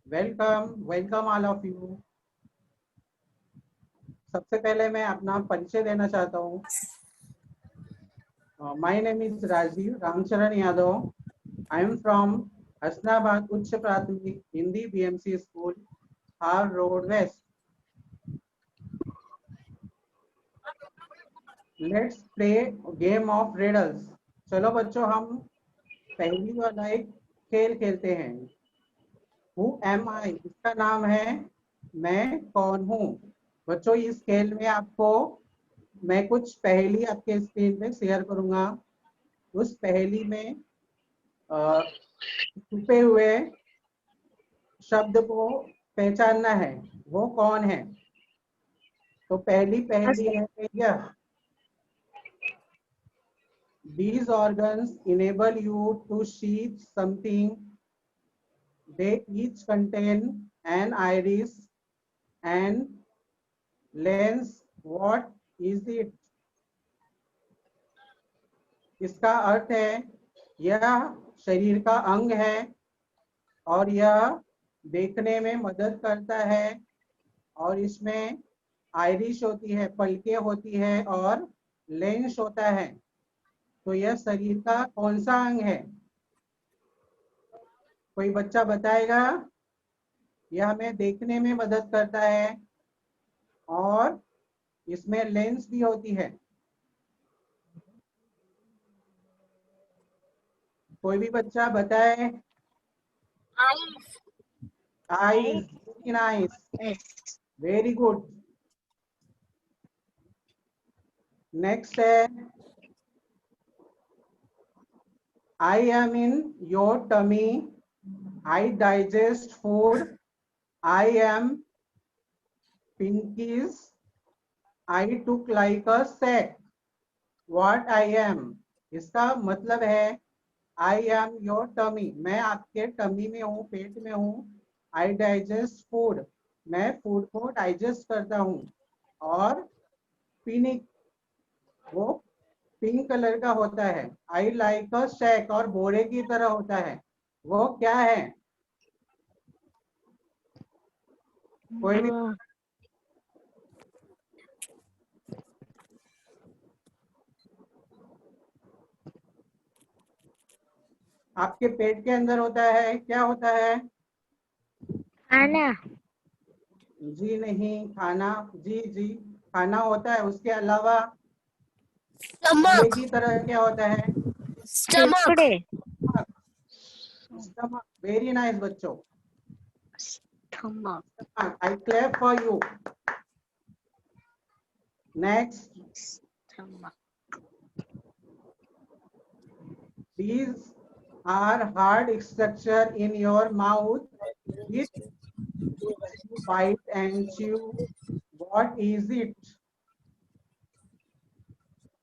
Welcome all of you. सबसे पहले मैं अपना परिचय देना चाहता हूँ। My name is Rajeev Ramcharan Yadav. I am from Hasanabad उच्च प्राथमिक Hindi BMC school, Har road west. Let's play game of riddles. चलो बच्चों, हम पहली वाला एक खेल खेलते हैं। हु एम आई, इसका नाम है मैं कौन हूँ। बच्चों, इस खेल में आपको मैं कुछ पहेली आपके स्क्रीन पे शेयर करूंगा। उस पहेली में छुपे हुए शब्द को पहचानना है, वो कौन है। तो पहली पहेली है यह: These organs enable you to see something. They each contain an iris and lens. What is it? इसका अर्थ है यह शरीर का अंग है और यह देखने में मदद करता है और इसमें आइरिश होती है, पलकें होती है और लेंस होता है। तो यह शरीर का कौन सा अंग है? कोई बच्चा बताएगा? यह हमें देखने में मदद करता है और इसमें लेंस भी होती है। कोई भी बच्चा बताए। Eyes, very good. नेक्स्ट है I am in your tummy, I digest food, I am pinkish, I look like a sack. What I am? इसका मतलब है आई एम योर टमी, मैं आपके टमी में हूँ, पेट में हूँ। आई डाइजेस्ट फूड, मैं फूड को डाइजेस्ट करता हूँ। और पिनिक, वो पिंक कलर का होता है। आई लाइक अ शैक, और बोरे की तरह होता है। वो क्या है? कोई भी? आपके पेट के अंदर होता है, क्या होता है? खाना। जी नहीं, खाना जी जी खाना होता है। उसके अलावा कीड़े की तरह क्या होता है? फेफड़े। स्टमक, वेरी नाइस बच्चों। Stomach. I clap for you. Next, stomach. these are hard structure in your mouth which you bite and chew. What is it?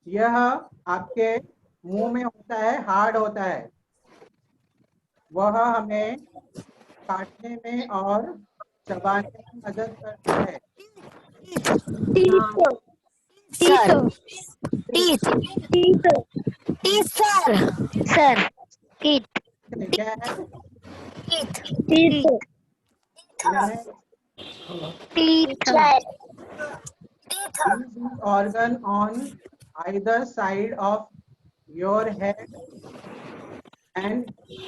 यह आपके मुंह में होता है, हार्ड होता है। वह हमें काटने में और चबाने में मदद करता है। सर। टीथ। क्या है? Teeth. These organ on either side of your head and is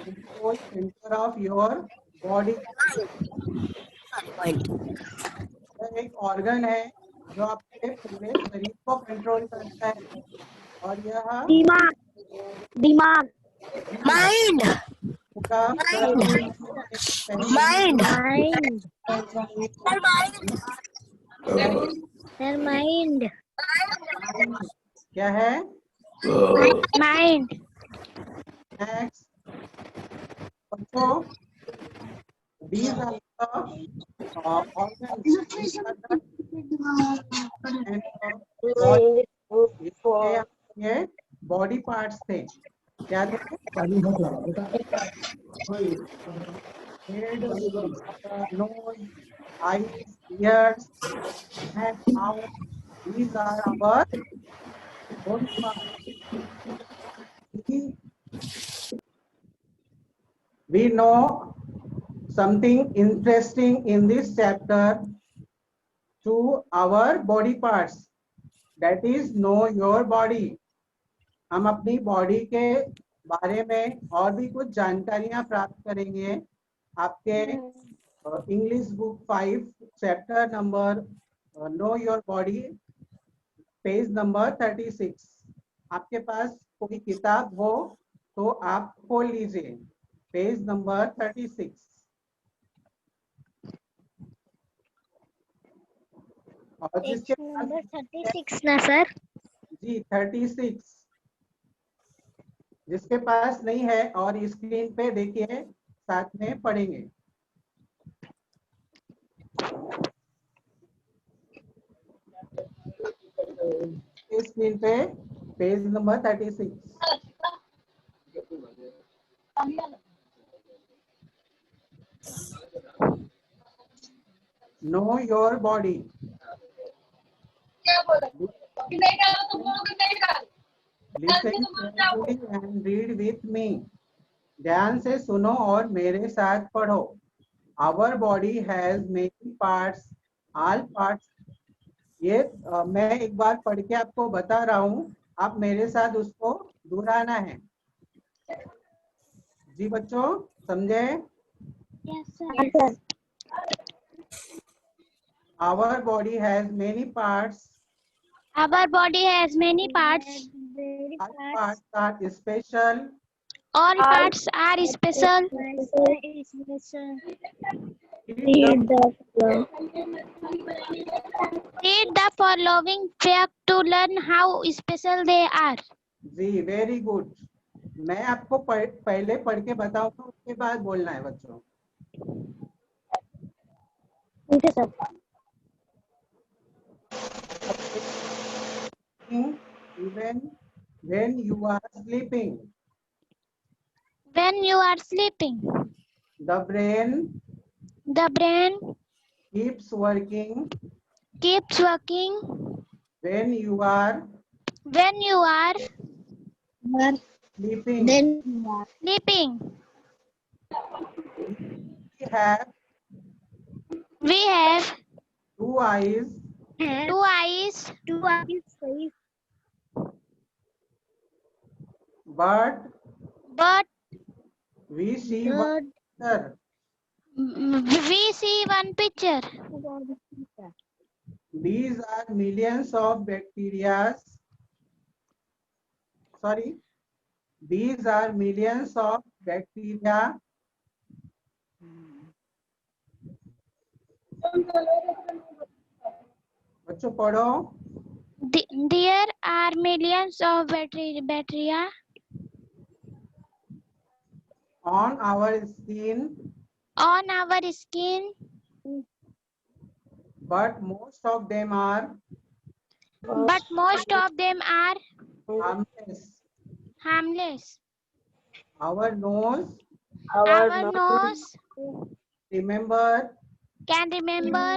the control center of your body. यह एक ऑर्गन है जो आपके पूरे शरीर को कंट्रोल करता है और यह दिमाग। Mind mind. क्या है? माइंड। नेक्स्ट बच्चों, these are the organs and ये बॉडी पार्ट्स थे। क्या थे? Head, nose, eyes, ears and mouth. These are our body parts. We know something interesting in this chapter to our body parts. That is know your body. हम अपनी body के बारे में और भी कुछ जानकारियां प्राप्त करेंगे आपके English book 5 chapter number no your body page number 36। आपके पास कोई किताब हो तो आप खोल लीजिए पेज नंबर 36। और जिसके नंबर 36 ना सर? जी 36 जिसके पास नहीं है और स्क्रीन पे देखिए साथ में पढ़ेंगे। स्क्रीन पे page number 36। Know your body. Listen carefully and read with me. ध्यान से सुनो और मेरे साथ पढ़ो। Our body has many parts, all parts. ये मैं एक बार पढ़ के आपको बता रहा हूँ, आप मेरे साथ उसको दोहराना है। जी बच्चों समझे? Yes, sir. Our body has many parts. Our body has many parts. All parts are special. All parts are special. Read Read the following fact to learn how special they are. जी very good. मैं आपको पहले पढ़ के बताऊंगा, उसके बाद बोलना है बच्चों। ठीक है sir. Even when you are sleeping. When you are sleeping, The brain keeps working. When you are sleeping. We have Two eyes. But we see one picture. one picture. These are millions of bacteria. Sorry. These are millions of bacteria. बच्चों पढ़ो। There are millions of bacteria on our skin, but most of them are harmless. Our nose remember can remember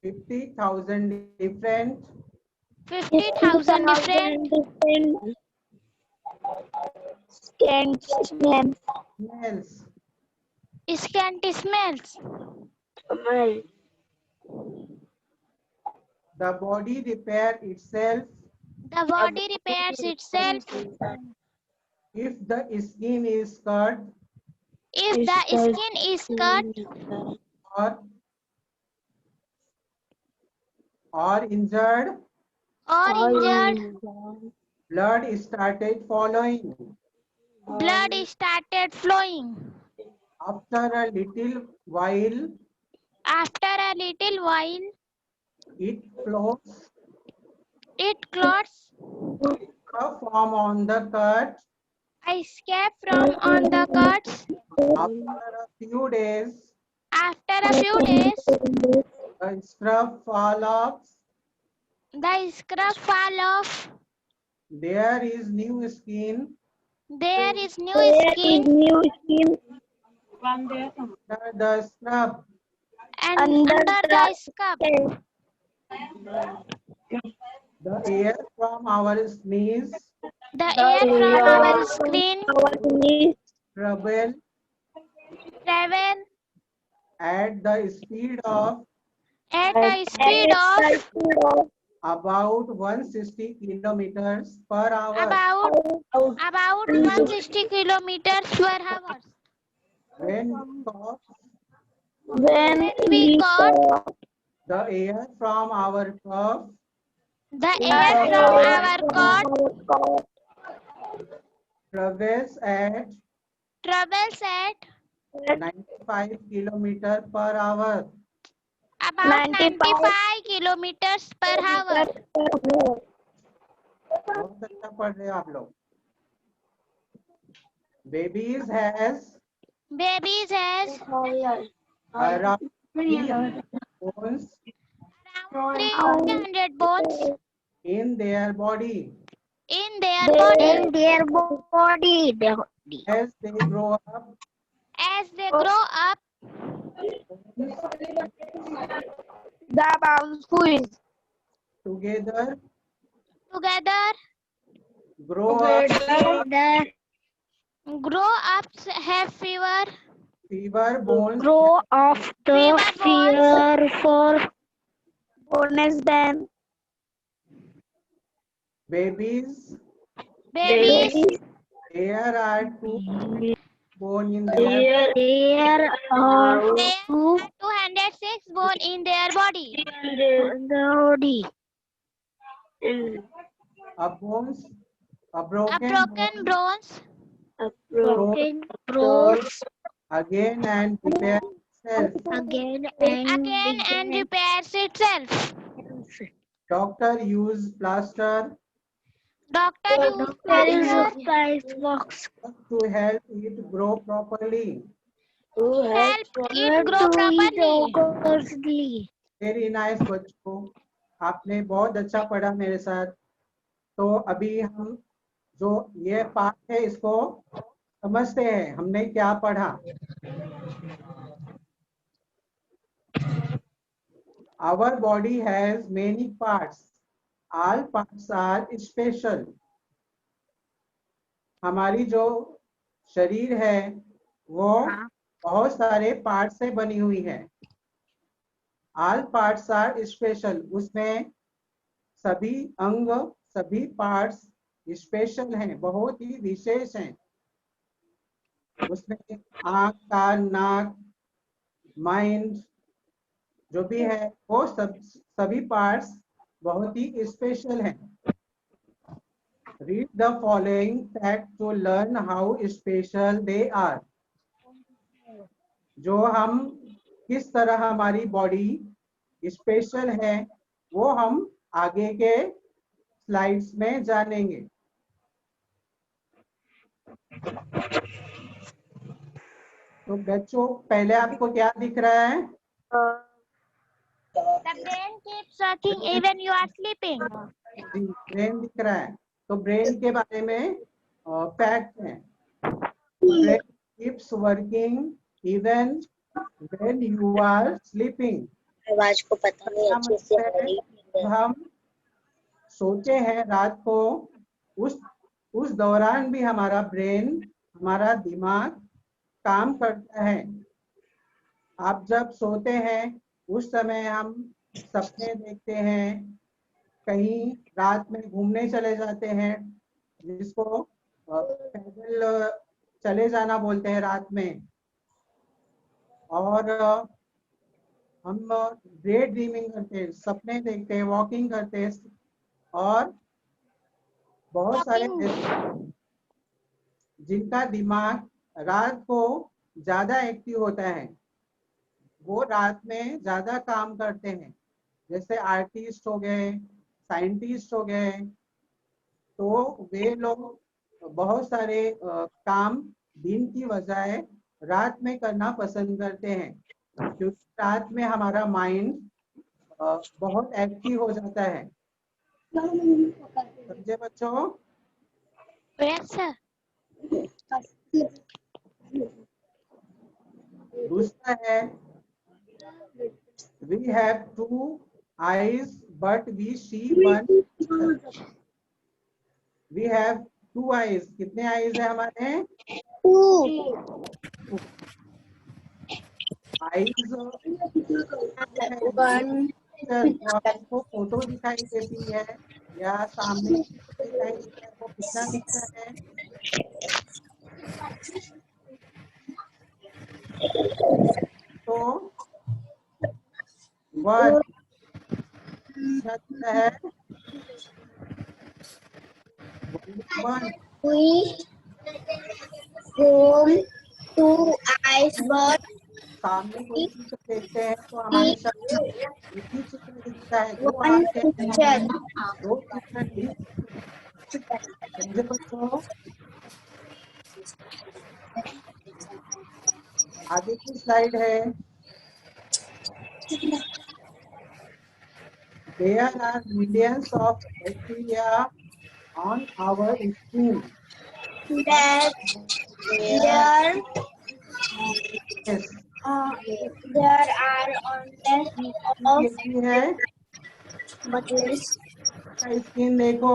50,000 different 50,000 different smells. The body repairs itself if the skin is cut or injured. Blood started flowing. After a little while, it flows. From on the cut. After a few days, the scrub fall off. There is new skin under the scrub. The air from our sneeze, trouble travel at the speed of at a speed of about 160 kilometers per hour. about 160 kilometers per hour. When We got the air from our cup the air from our car travels at travels at 95 kilometers per hour. about 95 kilometers per hour. बहुत अच्छा पढ़ रहे हो आप लोग. Babies has around 300 bones around 300 bones in their body. in their body. As they grow up, As they grow up, together together grow up grow ups have fewer bones than babies. babies. There are 2 bones in their There are 206 bones in their body. a bones. A A broken broken bone grows again and repair itself. again and repairs itself. Doctor use plaster Doctor use plaster to help it grow properly. help it grow properly. Very nice बच्चों, आपने बहुत अच्छा पढ़ा मेरे साथ. तो अभी हम जो ये पाठ है इसको समझते हैं. हमने क्या पढ़ा? Our body has many parts. All parts are special. हमारी जो शरीर है वो बहुत सारे पार्ट से बनी हुई है. All parts are special. उसमें सभी अंग, सभी पार्ट्स स्पेशल हैं, बहुत ही विशेष हैं. उसमें आँख, कान, नाक, माइंड जो भी है वो सभी पार्ट्स बहुत ही स्पेशल हैं. Read the following fact to learn how special they are. जो हम किस तरह हमारी बॉडी स्पेशल है वो हम आगे के स्लाइड्स में जानेंगे. तो बच्चों पहले आपको क्या दिख रहा है? The brain keeps working even you are sleeping. जी, ब्रेन दिख रहा है. तो ब्रेन के बारे में फैक्ट है. Brain keeps working even when you are sleeping. आवाज को पता नहीं अच्छे से हम सोते हैं रात को, उस दौरान भी हमारा ब्रेन, हमारा दिमाग काम करता है. आप जब सोते हैं उस समय हम सपने देखते हैं, कहीं रात में घूमने चले जाते हैं जिसको पैदल चले जाना बोलते हैं रात में. और हम डे ड्रीमिंग करते हैं, सपने देखते हैं, वॉकिंग करते हैं. और बहुत सारे जिनका दिमाग रात को ज्यादा एक्टिव होता है वो रात में ज्यादा काम करते हैं. जैसे आर्टिस्ट हो गए, साइंटिस्ट हो गए, तो वे लोग बहुत सारे काम दिन की बजाय रात में करना पसंद करते हैं, क्योंकि रात में हमारा माइंड बहुत एक्टिव हो जाता है. समझे बच्चों? Yes, sir. दूसरा है we have 2 eyes but we see one. We have 2 eyes. कितने eyes है हमारे? आईज जो आपको फोटो दिखाई देती है या सामने दिखाई देता है वो कितना दिखता है? तो वन है, वन सामने कोई चित्र देखते हैं तो हमारे सामने एक ही चित्र दिखता है, दो आंखें, दो चित्र नहीं। समझे बच्चों? आगे की स्लाइड है। There are millions of bacteria on our skin. That there Yes. there are hundreds कैसी है? of buttons. स्किन देखो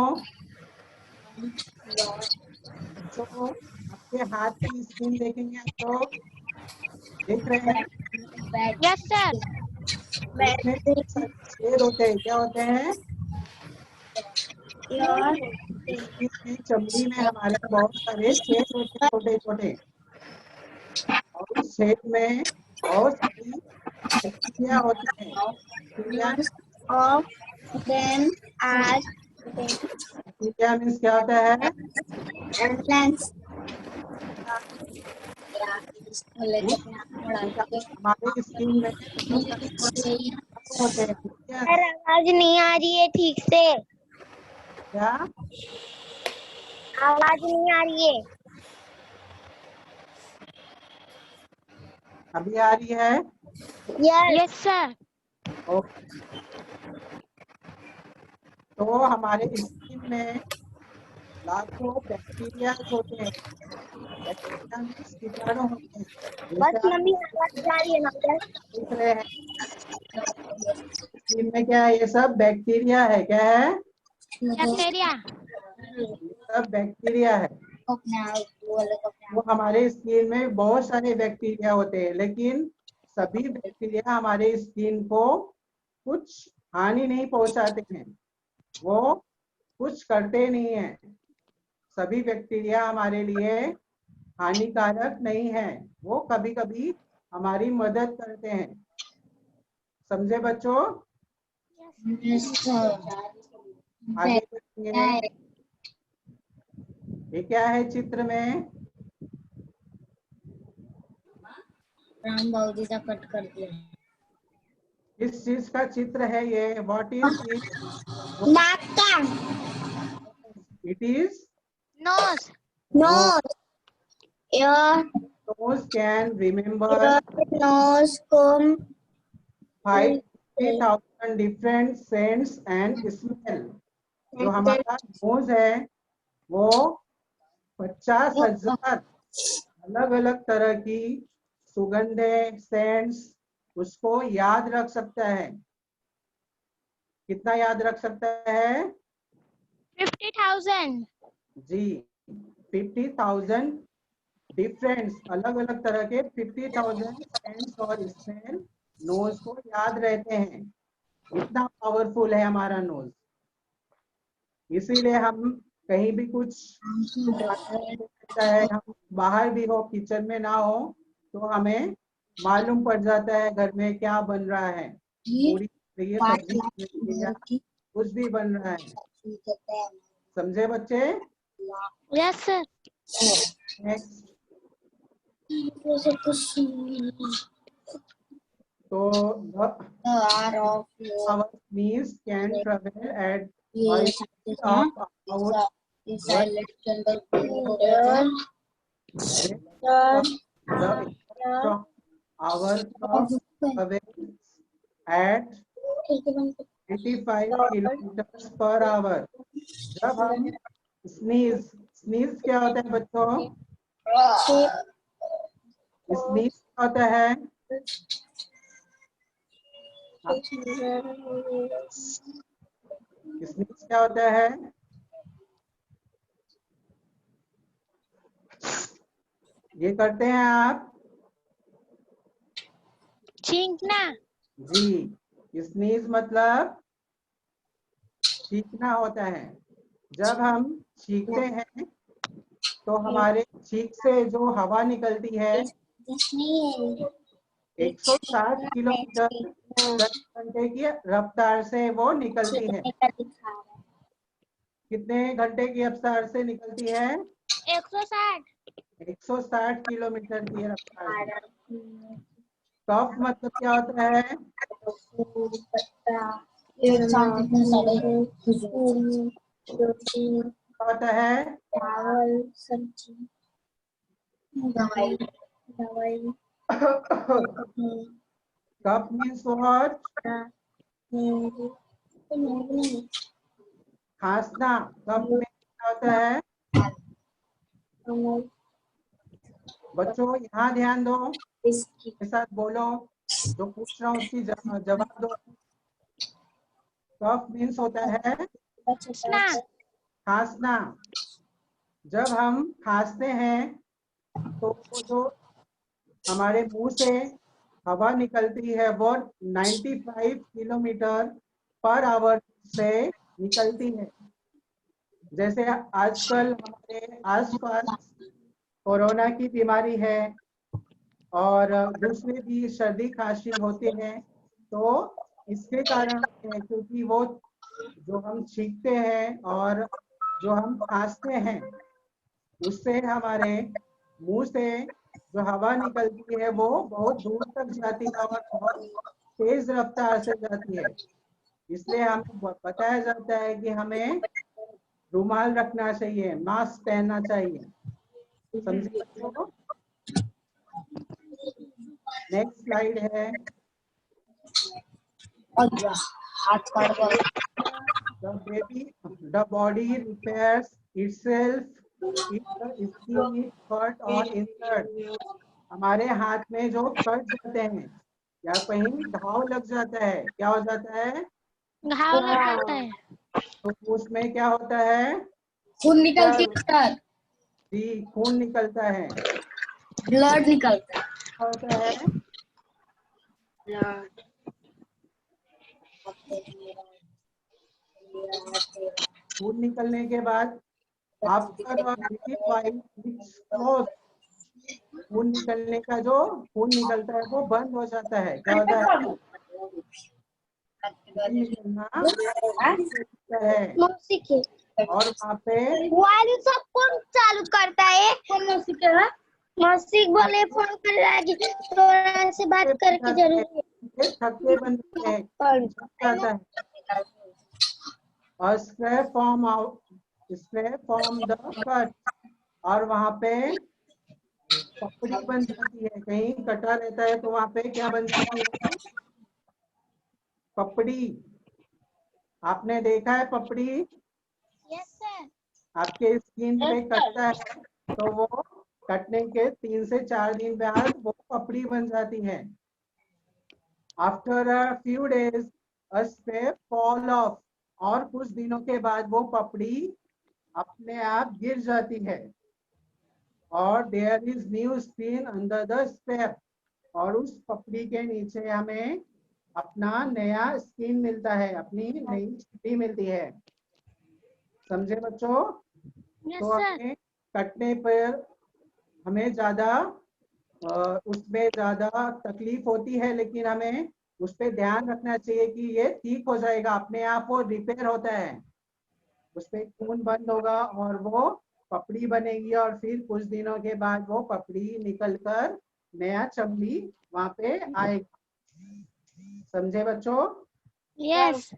बच्चों, आपके हाथ की स्किन देखेंगे आप लोग, देख रहे हैं? Yes, sir. इसमें छेद होते हैं, क्या होते हैं? स्किन में, चमड़ी में हमारे बहुत सारे छेद होते हैं, छोटे छोटे, और उस छेद में बहुत सारी बैक्टीरिया होती है। Bacteria Of them are bacteria means क्या होता है? plants. Sir, हमारे स्किन में बहुत सारे होते हैं, ठीक है? आवाज नहीं आ रही है ठीक से। क्या? आवाज नहीं आ रही है। अभी आ रही है? Yes, sir. ओके। तो हमारे स्किन में लाखों बैक्टीरिया होते हैं। बैक्टीरिया मीन्स कीटाणु होते हैं। बस जैसे आप मम्मी आवाज आ रही है ना सर। देख रहे हैं स्किन में क्या है? ये सब बैक्टीरिया है। क्या है? बैक्टीरिया। ये सब बैक्टीरिया है। वो हमारे स्किन में बहुत सारे बैक्टीरिया होते हैं, लेकिन सभी बैक्टीरिया हमारे स्किन को कुछ हानि नहीं पहुंचाते हैं, वो कुछ करते नहीं है। सभी बैक्टीरिया हमारे लिए हानिकारक नहीं है, वो कभी कभी हमारी मदद करते हैं। समझे बच्चों? आगे बढ़ेंगे। ये क्या है चित्र में? राम बाबूजी का कट कर दिया। किस चीज का चित्र है ये? What is it? नाक का it is nose. nose. Your nose can remember nose comb 50,000 different scents and smell. जो हमारा नोज है वो 50,000 अलग अलग तरह की सुगंधें, सेंट्स उसको याद रख सकता है। कितना याद रख सकता है? 50,000। जी, 50,000 डिफरेंट अलग अलग तरह के 50,000 सेंट्स और स्मेल नोज को याद रहते हैं। इतना पावरफुल है हमारा नोज। इसीलिए हम कहीं भी कुछ है, हम बाहर भी हो, किचन में ना हो, तो हमें मालूम पड़ जाता है घर में क्या बन रहा है। पूरी ये सब्जी या कुछ भी बन रहा है। समझे बच्चे? Yes sir. नेक्स्ट। तो our sneeze can travel at a speed of about from our throat travels at 85 kilometers per hour. जब हम स्नीज क्या होता है बच्चों? स्नीज क्या होता है? स्नीज क्या होता है? ये करते हैं आप? छींकना। जी, स्नीज मतलब छींकना होता है। जब हम छींकते हैं तो हमारे छींक से जो हवा निकलती है 160 किलोमीटर प्रति घंटे की रफ्तार से वो निकलती है। कितने घंटे की रफ्तार से निकलती है? 160। 160 किलोमीटर की रफ्तार से। कफ मतलब क्या होता है? क्या होता है? चावल, सब्जी, दवाई, कफ मीन्स व्हाट? खांसना। कफ में क्या होता है? बच्चों यहाँ ध्यान दो, के साथ बोलो, जो पूछ रहा हूँ उसकी जवाब दो। कफ मीन्स होता है ना। खांसना। जब हम खांसते हैं तो वो जो हमारे मुंह से हवा निकलती है वो 95 किलोमीटर पर आवर से निकलती है। जैसे आजकल हमारे आसपास कोरोना की बीमारी है और दूसरे भी सर्दी खांसी होते हैं, तो इसके कारण है क्योंकि वो जो हम छींकते हैं और जो हम खांसते हैं उससे हमारे मुंह से जो हवा निकलती है वो बहुत दूर तक जाती है और बहुत तेज रफ्तार से जाती है। इसलिए हमें बताया जाता है कि हमें रुमाल रखना चाहिए, मास्क पहनना चाहिए। समझे बच्चों? नेक्स्ट स्लाइड है। The body repairs itself if the skin is cut or injured. हमारे हाथ में जो कट जाते हैं या कहीं घाव लग जाता है, क्या हो जाता है? घाव लग जाता है। तो उसमें क्या होता है? खून निकलती है, जी, खून निकलता है। ब्लड निकलता है। क्या होता है? खून निकलने के बाद आफ्टर खून निकलने का जो खून निकलता है वो बंद हो जाता है। क्या होता है? खून निकलना है। और वहाँ पे वायु सब कौन चालू करता है? मौसी बोले फोन कर लगी, थोड़ा से बात करके जरूरी है। थक्के बनते हैं, जाता है और स्क्रैप फॉर्म द कट, और वहाँ पे पपड़ी बन जाती है। कहीं कटा रहता है तो वहाँ पे क्या बन जाती है? पपड़ी। आपने देखा है पपड़ी? Yes sir. आपके स्किन पे कटता है तो वो कटने के 3 से 4 दिन बाद वो पपड़ी बन जाती है। After a few days a scrap fall of, और कुछ दिनों के बाद वो पपड़ी अपने आप गिर जाती है। और there is new skin under the scrap, और उस पपड़ी के नीचे हमें अपना नया स्किन मिलता है, अपनी नई चड्डी मिलती है। समझे बच्चों? यस तो सर। हमें कटने पर हमें ज्यादा उसमें ज्यादा तकलीफ होती है, लेकिन हमें उस पर ध्यान रखना चाहिए कि ये ठीक हो जाएगा, अपने आप वो रिपेयर होता है। उस पर खून बंद होगा और वो पपड़ी बनेगी और फिर कुछ दिनों के बाद वो पपड़ी निकलकर नया चमड़ी वहां पे आएगी। समझे बच्चों? यस।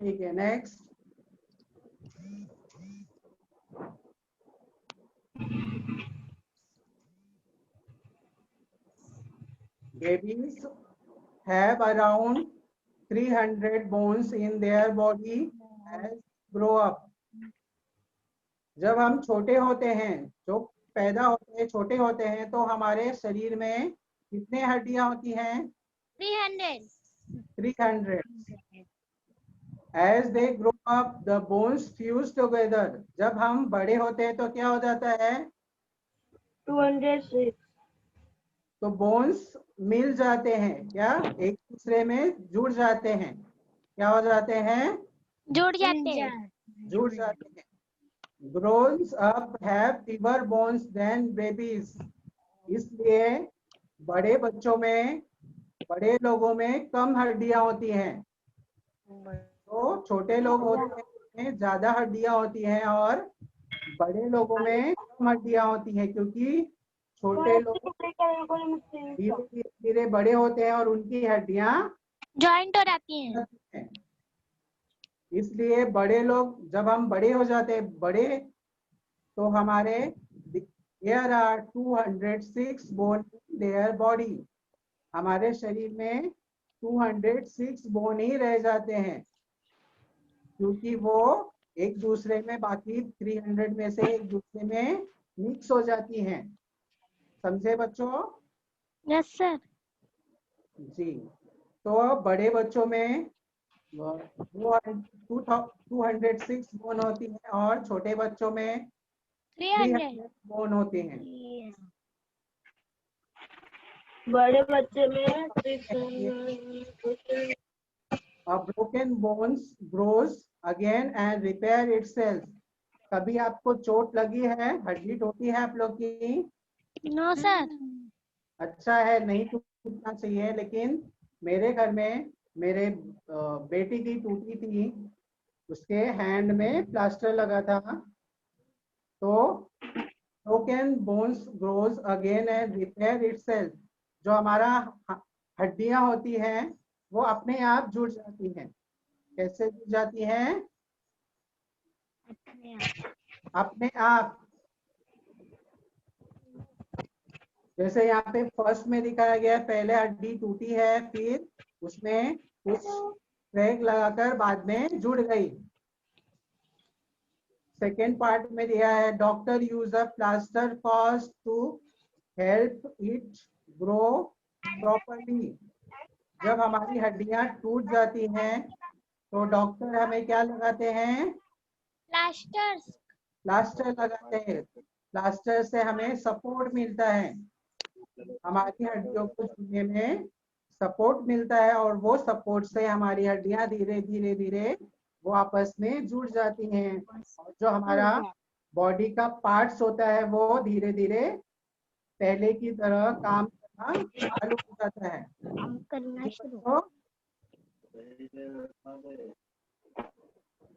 ठीक है, next. Babies have around 300 bones in their body as grow up. जब हम छोटे होते हैं, जो पैदा होते हैं, छोटे होते हैं, तो हमारे शरीर में कितने हड्डियां होती हैं? 300. As they grow up, the bones fuse together. जब हम बड़े होते हैं तो क्या हो जाता है? 206. तो बोन्स मिल जाते हैं, क्या एक दूसरे में जुड़ जाते हैं, क्या हो जाते हैं, जुड़ जाते हैं। जुड़ जाते हैं। Grown up have fewer bones than babies, इसलिए बड़े बच्चों में, बड़े लोगों में कम हड्डियां होती हैं। तो छोटे लोग होते हैं उनमें ज्यादा हड्डियां होती हैं और बड़े लोगों में कम हड्डियां होती हैं, क्योंकि छोटे लोग धीरे धीरे बड़े होते हैं और उनकी हड्डियां जॉइंट हो जाती हैं। हैं। इसलिए बड़े लोग, जब हम बड़े हो जाते हैं, बड़े, तो हमारे there are 206 bone in their body, हमारे शरीर में 206 बोन ही रह जाते हैं, क्योंकि वो एक दूसरे में, बाकी 300 में से एक दूसरे में मिक्स हो जाती हैं। समझे बच्चों? Yes sir. जी। तो बड़े बच्चों में 206 बोन होती है और छोटे बच्चों में 300 बोन होते हैं। बड़े बच्चे में A broken bones grows again and repair itself. कभी आपको चोट लगी है, हड्डी टूटी है आप लोग की? No sir. अच्छा है, नहीं टूटना चाहिए, लेकिन मेरे घर में मेरे बेटी की टूटी थी, उसके हैंड में प्लास्टर लगा था। तो broken bones grows again and repair itself, जो हमारा हड्डियां होती हैं वो अपने आप जुड़ जाती हैं। कैसे जुड़ जाती हैं? अपने आप। जैसे यहाँ पे फर्स्ट में दिखाया गया है, पहले हड्डी टूटी है, फिर उसमें कुछ क्रैक लगाकर बाद में जुड़ गई। सेकेंड पार्ट में दिया है, doctor use a plaster cast to help it grow properly. जब हमारी हड्डियां टूट जाती हैं तो डॉक्टर हमें क्या लगाते हैं? प्लास्टर लगाते हैं। प्लास्टर से हमें सपोर्ट मिलता है, हमारी हड्डियों को जुड़ने में सपोर्ट मिलता है, और वो सपोर्ट से हमारी हड्डियां धीरे धीरे धीरे वो आपस में जुड़ जाती हैं, और जो हमारा बॉडी का पार्ट्स होता है वो धीरे धीरे पहले की तरह काम करना चालू हो जाता है। तो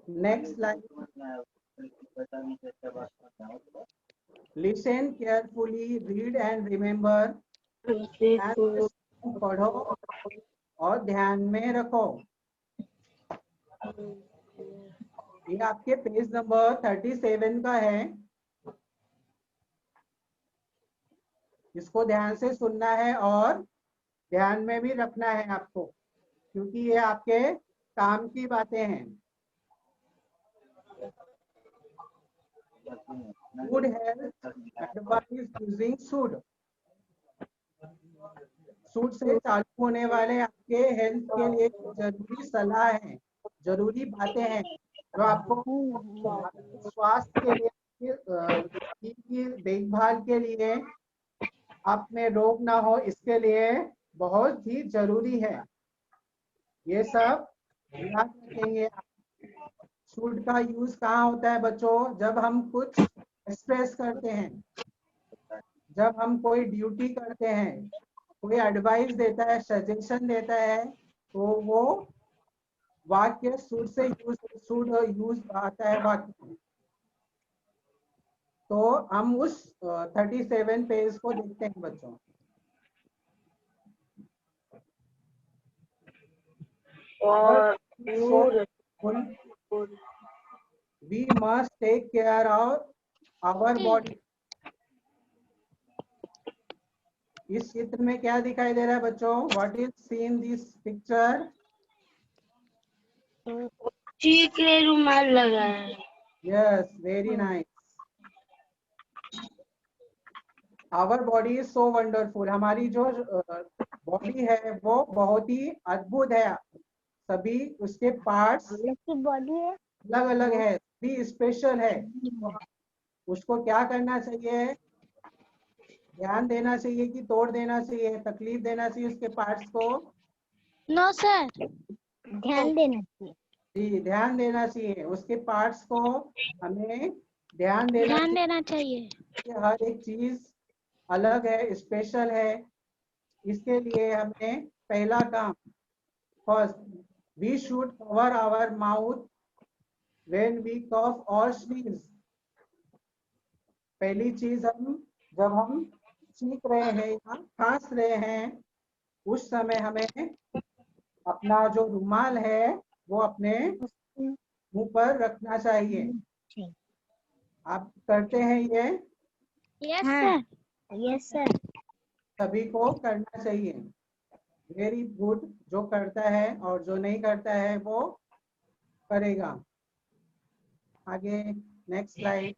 next line, listen carefully, read and remember. पढ़ो और ध्यान में रखो। ये आपके पेज नंबर 37 का है, इसको ध्यान से सुनना है और ध्यान में भी रखना है आपको, क्योंकि ये आपके काम की बातें हैं। गुड हेल्थ एडवाइस यूजिंग सूड। सूड से चालू होने वाले आपके हेल्थ के लिए जरूरी सलाह है, जरूरी बातें हैं जो आपको आपके स्वास्थ्य के लिए, की देखभाल के लिए, आप में रोग ना हो, इसके लिए बहुत ही जरूरी है। ये सब याद रखेंगे। सूड का यूज कहाँ होता है बच्चों? जब हम कुछ एक्सप्रेस करते हैं, जब हम कोई ड्यूटी करते हैं, कोई एडवाइस देता है, सजेशन देता है, तो वो वाक्य सूड से यूज आता है वाक्य में। तो हम उस 37 पेज को देखते हैं बच्चों। और we must take care of our body। इस चित्र में क्या दिखाई दे रहा है बच्चों? What is seen this picture? ठीक है, रुमाल लगा है। Yes, very nice. Our body is so wonderful। हमारी जो बॉडी है वो बहुत ही अद्भुत है। सभी उसके पार्ट्स अलग अलग है, भी स्पेशल है। उसको क्या करना चाहिए? ध्यान देना चाहिए कि तोड़ देना चाहिए, तकलीफ देना चाहिए उसके पार्ट्स को? नो सर, ध्यान देना चाहिए। जी, ध्यान देना चाहिए उसके पार्ट्स को, हमें ध्यान देना चाहिए। कि हर एक चीज अलग है, स्पेशल है। इसके लिए हमें पहला काम, first, we should cover our mouth when we cough और स्नीज। पहली चीज, जब हम छींक रहे हैं या खांस रहे हैं, उस समय हमें अपना जो रुमाल है वो अपने मुंह पर रखना चाहिए। आप करते हैं ये? Yes sir, yes sir. सभी को करना चाहिए। Very good. जो करता है और जो नहीं करता है वो करेगा। आगे, next slide.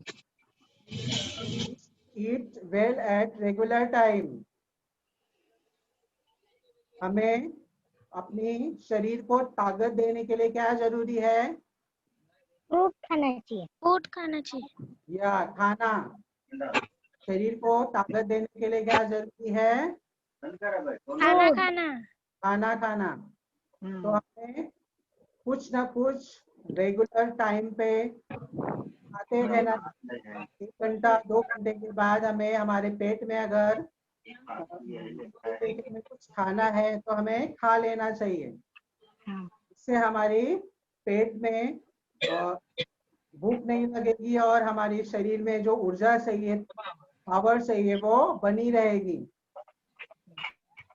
Eat well at regular time. हमें अपनी शरीर को ताकत देने के लिए क्या जरूरी है? फ्रूट खाना चाहिए। फ्रूट खाना चाहिए। या खाना। शरीर को ताकत देने के लिए क्या जरूरी है? खाना खाना। खाना खाना। तो हमें कुछ ना कुछ रेगुलर टाइम पे खाते रहना। 1 घंटा 2 घंटे के बाद हमें हमारे पेट में अगर में कुछ खाना है तो हमें खा लेना चाहिए। इससे हमारी पेट में भूख नहीं लगेगी और हमारे शरीर में जो ऊर्जा चाहिए, पावर चाहिए, वो बनी रहेगी।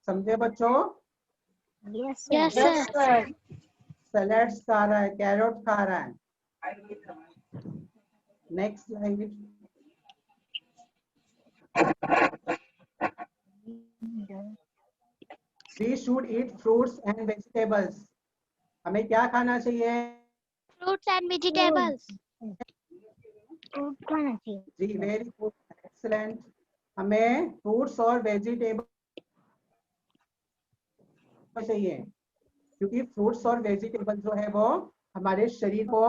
समझे बच्चों? Yes sir. सैलेड्स खा रहा है, कैरोट खा रहा है। Next slide. We should eat fruits and vegetables. हमें क्या खाना चाहिए? Fruits and vegetables. फ्रूट खाना चाहिए। जी, वेरी गुड, एक्सीलेंट। हमें फ्रूट्स और वेजिटेबल चाहिए, क्योंकि फ्रूट्स और वेजिटेबल जो है वो हमारे शरीर को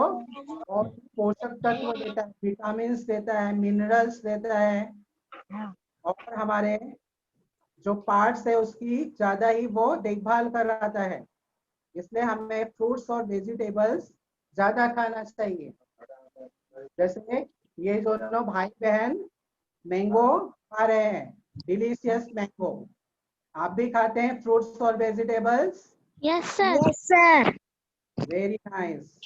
और पोषक तत्व देता है, विटामिन देता है, मिनरल्स देता है, और हमारे जो पार्ट्स है उसकी ज्यादा ही वो देखभाल कराता है। इसलिए हमें फ्रूट्स और वेजिटेबल्स ज्यादा खाना चाहिए। जैसे ये दोनों भाई बहन मैंगो खा रहे हैं, डिलीशियस मैंगो। आप भी खाते हैं फ्रूट्स और vegetables? Yes sir. Yes sir. Very nice.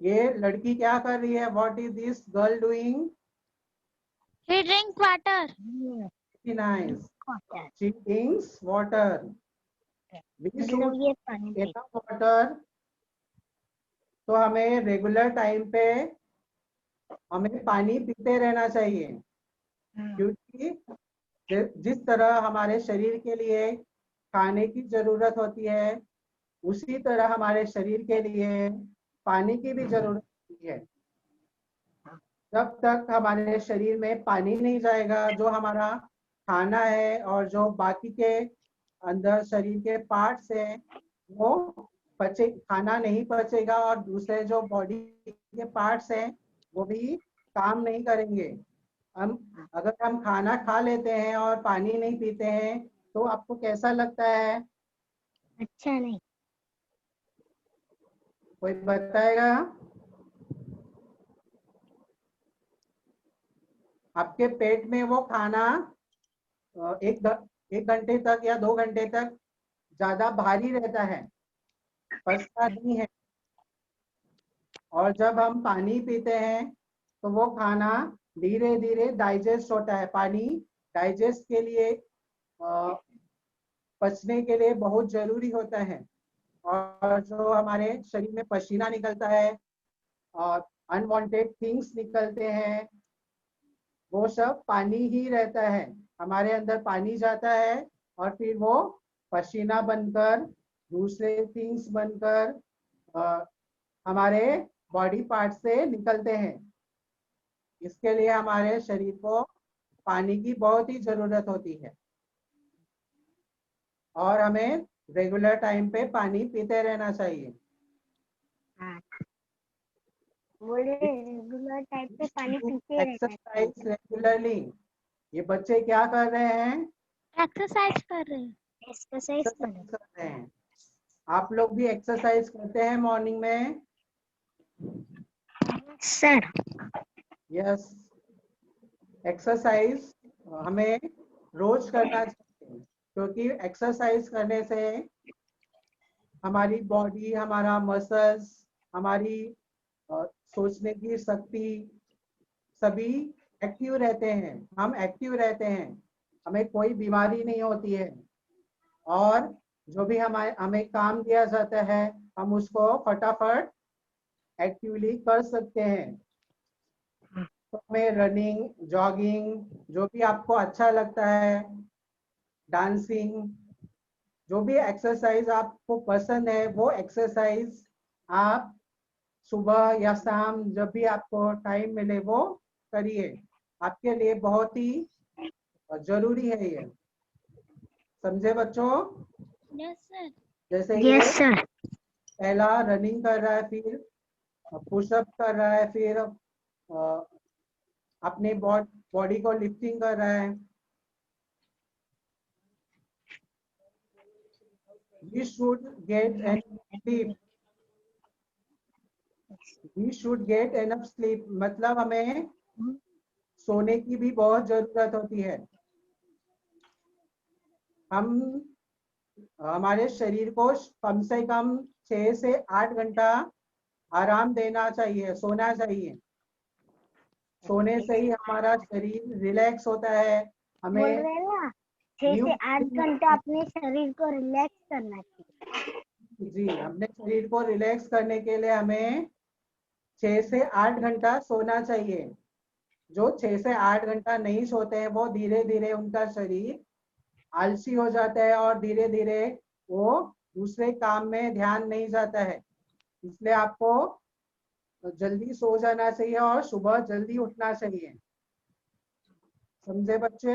ये लड़की क्या कर रही है? What is this girl doing? He drink water. Very nice, she drinks water. We should take water. तो हमें रेगुलर टाइम पे हमें पानी पीते रहना चाहिए, क्योंकि जिस तरह हमारे शरीर के लिए खाने की जरूरत होती है, उसी तरह हमारे शरीर के लिए पानी की भी जरूरत होती है। जब तक हमारे शरीर में पानी नहीं जाएगा, जो हमारा खाना है और जो बाकी के अंदर शरीर के पार्ट्स हैं वो पचे, खाना नहीं पचेगा, और दूसरे जो बॉडी के पार्ट्स हैं वो भी काम नहीं करेंगे। अगर हम खाना खा लेते हैं और पानी नहीं पीते हैं तो आपको कैसा लगता है? अच्छा नहीं। कोई बताएगा? आपके पेट में वो खाना एक घंटे तक या 2 घंटे तक ज्यादा भारी रहता है, पचता नहीं है। और जब हम पानी पीते हैं तो वो खाना धीरे धीरे डाइजेस्ट होता है। पानी डाइजेस्ट के लिए, पचने के लिए बहुत जरूरी होता है। और जो हमारे शरीर में पसीना निकलता है और अनवांटेड थिंग्स निकलते हैं, वो सब पानी ही रहता है। हमारे अंदर पानी जाता है और फिर वो पसीना बनकर, दूसरे थिंग्स बनकर हमारे बॉडी पार्ट से निकलते हैं। इसके लिए हमारे शरीर को पानी की बहुत ही जरूरत होती है, और हमें रेगुलर टाइम पे पानी पीते रहना चाहिए। बोले रेगुलर टाइप से पानी पीते रहना एक्सरसाइज रेगुलरली। ये बच्चे क्या कर रहे हैं? एक्सरसाइज कर रहे हैं एक्सरसाइज कर रहे हैं। आप लोग भी एक्सरसाइज करते हैं मॉर्निंग में? सर। यस, एक्सरसाइज हमें रोज करना चाहिए, क्योंकि एक्सरसाइज करने से हमारी बॉडी, हमारा मसल्स, हमारी सोचने की शक्ति सभी एक्टिव रहते हैं। हम एक्टिव रहते हैं, हमें कोई बीमारी नहीं होती है, और जो भी हमें काम दिया जाता है हम उसको फटाफट एक्टिवली कर सकते हैं। तो हमें रनिंग, जॉगिंग, जो भी आपको अच्छा लगता है, डांसिंग, जो भी एक्सरसाइज आपको पसंद है वो एक्सरसाइज आप सुबह या शाम जब भी आपको टाइम मिले वो करिए। आपके लिए बहुत ही जरूरी है ये। समझे बच्चों? Yes sir. जैसे यस ये सर। पहला रनिंग कर रहा है, फिर पुशअप कर रहा है, फिर अपने बॉडी को लिफ्टिंग कर रहा है। We should get enough sleep. We should get enough sleep मतलब हमें सोने की भी बहुत जरूरत होती है। हमारे शरीर को कम से कम 6 से 8 घंटा आराम देना चाहिए, सोना चाहिए। सोने से ही हमारा शरीर रिलैक्स होता है। बोल हमें रहे हैं ना 6 से 8 घंटे अपने शरीर को रिलैक्स करना चाहिए। जी, अपने शरीर को रिलैक्स करने के लिए हमें 6 से 8 घंटा सोना चाहिए। जो 6 से 8 घंटा नहीं सोते हैं वो धीरे धीरे उनका शरीर आलसी हो जाता है और धीरे धीरे वो दूसरे काम में ध्यान नहीं जाता है। इसलिए आपको जल्दी सो जाना चाहिए और सुबह जल्दी उठना चाहिए। समझे बच्चे?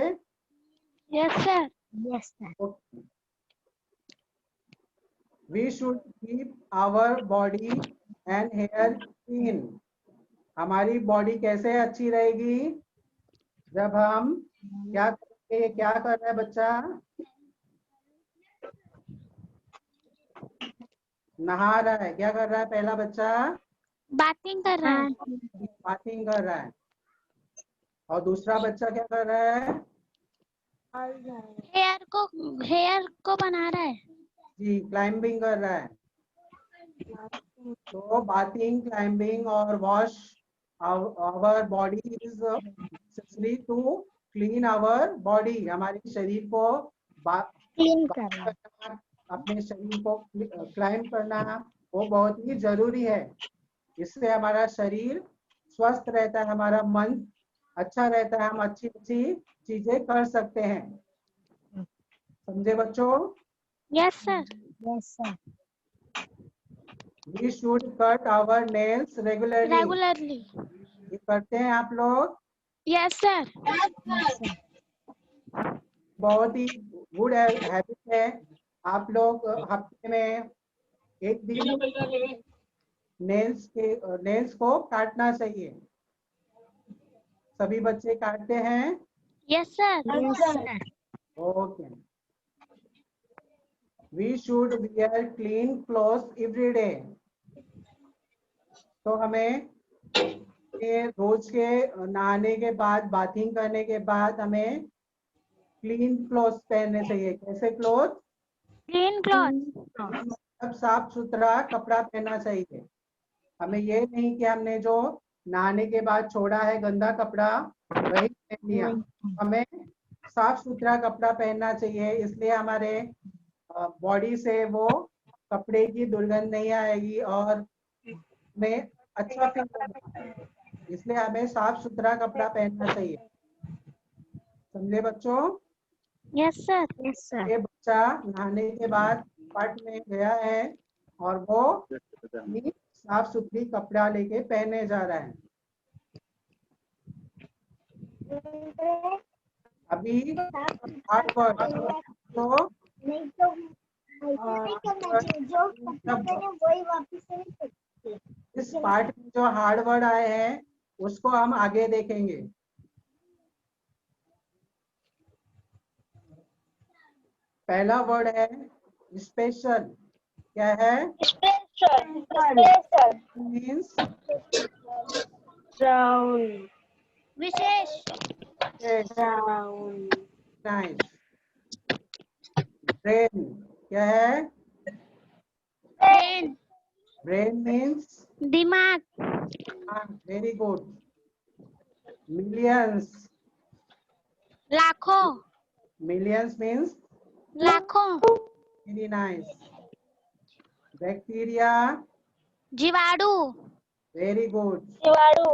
Yes sir. Yes sir. We should keep our body and hair clean. हमारी बॉडी कैसे अच्छी रहेगी? जब हम क्या करेंगे? ये क्या कर रहा है बच्चा? नहा रहा है। क्या कर रहा है पहला बच्चा? बाथिंग कर रहा है। बाथिंग कर रहा है। और दूसरा बच्चा क्या कर रहा है? हेयर को बना रहा है। जी, क्लाइंबिंग कर रहा है। तो बाथिंग, क्लाइंबिंग और wash our body is necessary to clean our body. हमारे शरीर को क्लीन करना, अपने शरीर को क्लाइंब करना वो बहुत ही जरूरी है। इससे हमारा शरीर स्वस्थ रहता है, हमारा मन अच्छा रहता है, हम अच्छी अच्छी चीजें कर सकते हैं। समझे बच्चों? Yes sir. Yes sir. We should cut our nails regularly. Regularly. ये करते हैं आप लोग? Yes sir. बहुत ही गुड हैबिट है। आप लोग हफ्ते में एक दिन नेल्स को काटना चाहिए। सभी बच्चे काटते हैं? Yes sir. Yes sir. Okay. We should wear clean clothes every day. तो हमें रोज के नहाने के बाद, बाथिंग करने के बाद हमें क्लीन क्लॉथ पहनने चाहिए। कैसे क्लॉथ? Clean cloth. मतलब साफ सुथरा कपड़ा पहनना चाहिए। हमें ये नहीं कि हमने जो नहाने के बाद छोड़ा है गंदा कपड़ा वही पहन लिया। हमें साफ सुथरा कपड़ा पहनना चाहिए, इसलिए हमारे बॉडी से वो कपड़े की दुर्गंध नहीं आएगी और हमें अच्छा फील होगा। इसलिए हमें साफ सुथरा कपड़ा पहनना चाहिए। समझे बच्चों? Yes sir. Yes sir. ये बच्चा नहाने के बाद पार्ट में गया है और वो साफ सुथरी कपड़ा लेके पहने जा रहा है। अभी हार्ड वर्क तो नहीं तो नहीं करना चाहिए, जो कपड़ा पहने वही वापस से नहीं सकते। इस पार्ट में जो हार्ड वर्ड आए हैं उसको हम आगे देखेंगे। पहला वर्ड है स्पेशल। क्या है? स्पेशल मीन्स विशेष नाइस। ब्रेन क्या है? ब्रेन ब्रेन मीन्स दिमाग वेरी गुड। मिलियंस। लाखों मिलियंस मीन्स लाखों वेरी नाइस। बैक्टीरिया जीवाणु वेरी गुड। जीवाणु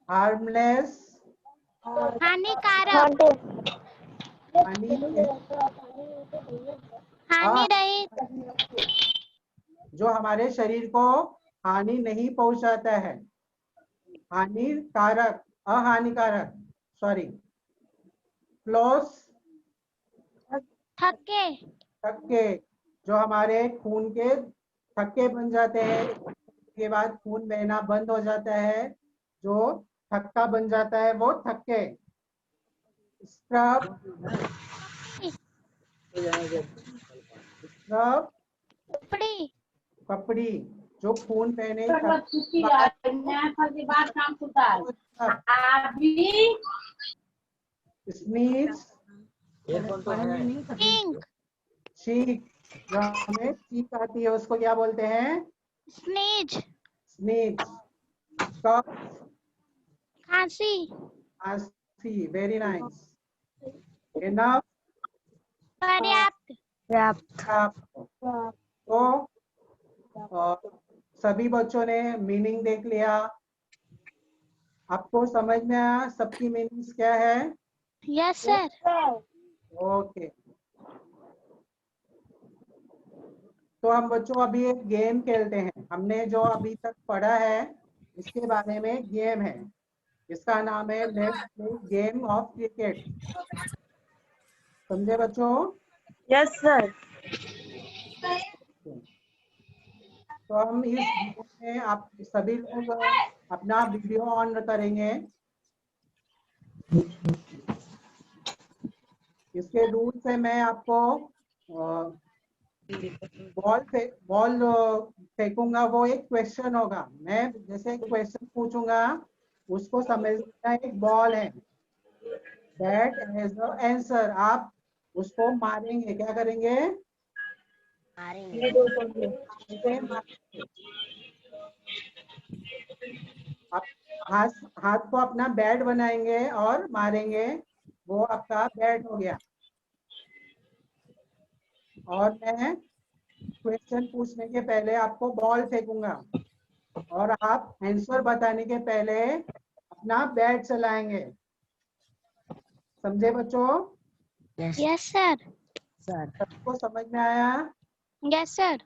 हार्मलेस हानिकारक हानि हानि रहित जो हमारे शरीर को हानि नहीं पहुंचाता है। हानिकारक अहानिकारक सॉरी। फ्लॉस थक्के थक्के जो हमारे खून के थक्के बन जाते हैं के बाद खून बहना बंद हो जाता है, जो थक्का बन जाता है वो थक्के। स्क्रब स्क्रब कपड़ी कपड़ी जो खून बहने स्नीज पिंक छींक जो हमें छींक आती है उसको क्या बोलते हैं? Sneeze sneeze. कफ खांसी खांसी वेरी नाइस। इनफ पर्याप्त तो सभी बच्चों ने मीनिंग देख लिया। आपको समझ में आया सबकी मीनिंग्स क्या है? Yes sir okay. तो हम बच्चों अभी एक गेम खेलते हैं। हमने जो अभी तक पढ़ा है इसके बारे में गेम है। इसका नाम है let's play game of cricket. समझे बच्चों? Yes sir. तो हम इस गेम में आप सभी लोग अपना वीडियो ऑन करेंगे। इसके रूल्स है मैं आपको बॉल फेंकूंगा, वो एक क्वेश्चन होगा। मैं जैसे एक क्वेश्चन पूछूंगा उसको समझना एक बॉल है, दैट एज द आंसर। आप उसको मारेंगे। क्या करेंगे? आप हाथ को अपना बैट बनाएंगे और मारेंगे, वो आपका बैट हो गया। और मैं क्वेश्चन पूछने के पहले आपको बॉल फेंकूंगा और आप आंसर बताने के पहले अपना बैट चलाएंगे। समझे बच्चों? यस सर सबको समझ में आया? यस सर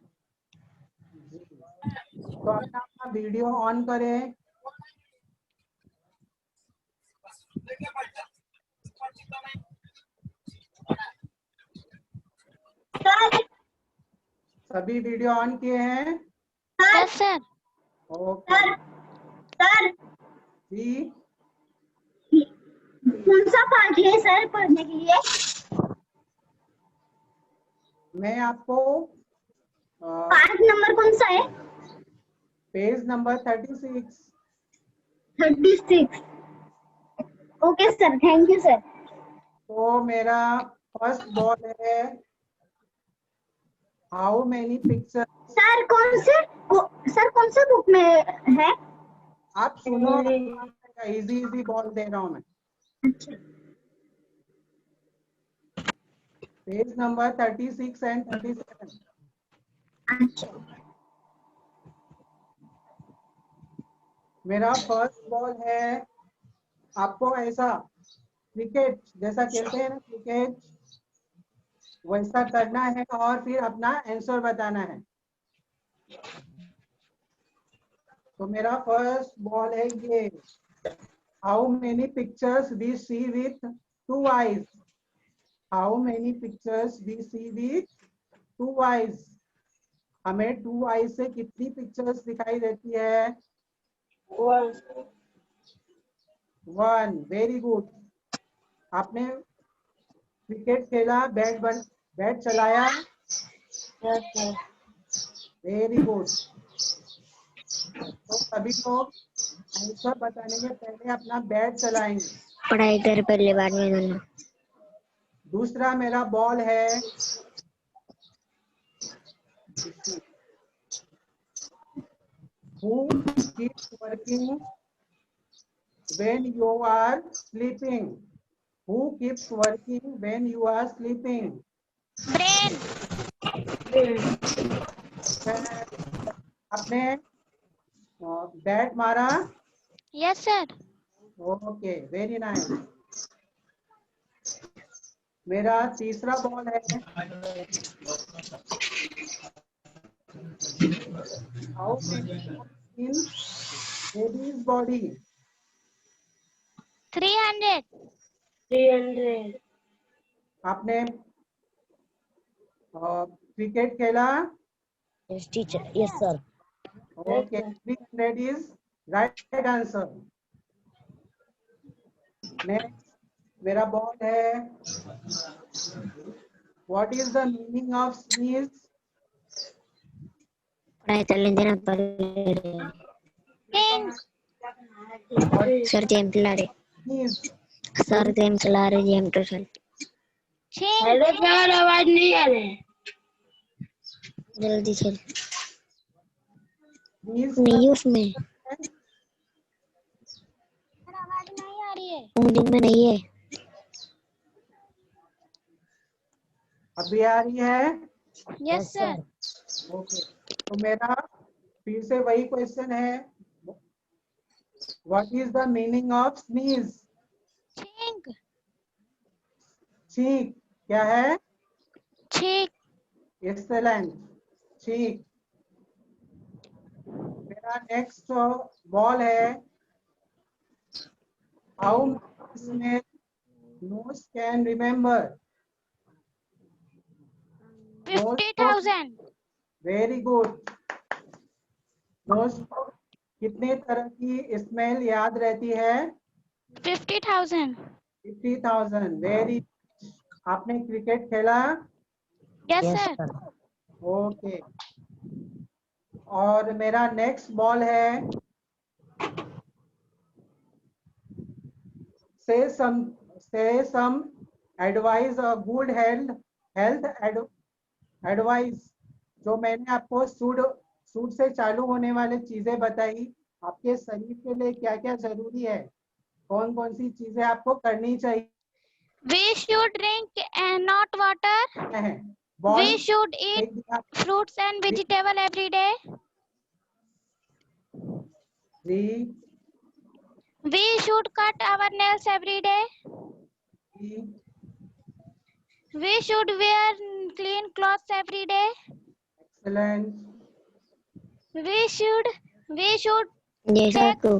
तो अपना अपना वीडियो ऑन करें। सभी वीडियो ऑन किए हैं? यस सर ओके जी। कौन सा पार्ट है सर पढ़ने के लिए? मैं आपको पार्ट नंबर कौन सा है? Page number 36। 36 okay sir thank you sir. तो मेरा फर्स्ट बॉल है हाउ मेनी पिक्चर। सर कौन से बुक में है? आप सुनो, इजी इजी बॉल दे रहा हूं मैं। Page number 36 and 37। अच्छा मेरा फर्स्ट बॉल है। आपको ऐसा क्रिकेट जैसा खेलते हैं ना क्रिकेट, वैसा करना है और फिर अपना आंसर बताना है। तो मेरा फर्स्ट बॉल है ये, how many pictures we see with 2 eyes। How many pictures we see with 2 eyes। हमें 2i से कितनी पिक्चर्स दिखाई देती है? 1। Very good. आपने क्रिकेट खेला, बैट चलाया? Very good. तो सभी लोग आंसर बताने के पहले अपना बैट चलाएंगे। पढ़ाई कर पहले बाद में दोनों। दूसरा मेरा बॉल है, who keeps working when you are sleeping? Who keeps working when you are sleeping? Brain. आपने बैट मारा? Yes sir. Okay, very nice. मेरा तीसरा बॉल है, how many in babies body? 300। आपने क्रिकेट खेला? Yes, teacher. Yes, sir. Okay, 300 is right answer. Next मेरा ball है, what is the meaning of sneeze? पढ़ाई चलने देना पहले। सर गेम चला रहे। स्नीज। सर गेम चला रहे, गेम तो चल। हेलो सर, आवाज नहीं आ रही। जल्दी चल। स्नीज नहीं उसमें आवाज नहीं आ रही है। मूडिंग में नहीं है। अभी आ रही है? Yes sir. ओके, तो मेरा फिर से वही क्वेश्चन है, what is the meaning of sneeze? छींक। छींक क्या है? छींक। एक्सेलेंट, छींक। मेरा नेक्स्ट बॉल है, how smell nose can remember? 50,000। Very good. Nose को कितने तरह की स्मेल याद रहती है? 50,000। 50,000। वेरी। आपने क्रिकेट खेला? Yes Yes, sir. sir. Okay. और मेरा नेक्स्ट बॉल है, say some advice, good health advice. जो मैंने आपको सूट से चालू होने वाली चीजें बताई, आपके शरीर के लिए क्या क्या जरूरी है, कौन कौन सी चीजें आपको करनी चाहिए? We should drink and not water. Ball We should eat एक दिया, fruits and vegetable every day. We should cut our nails every day. We should wear clean clothes every day. excellent. We should जैसा take तो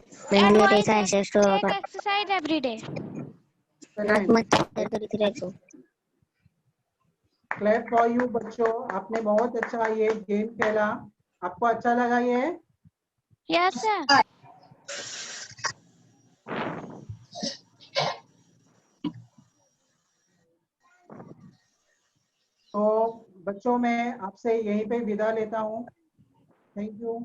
advice जैसा and ऐसे तो take exercise every day. Excellent. Clap for you बच्चों, आपने बहुत अच्छा ये गेम खेला। आपको अच्छा लगा ये? Yes sir. तो बच्चों मैं आपसे यहीं पे विदा लेता हूँ। Thank you.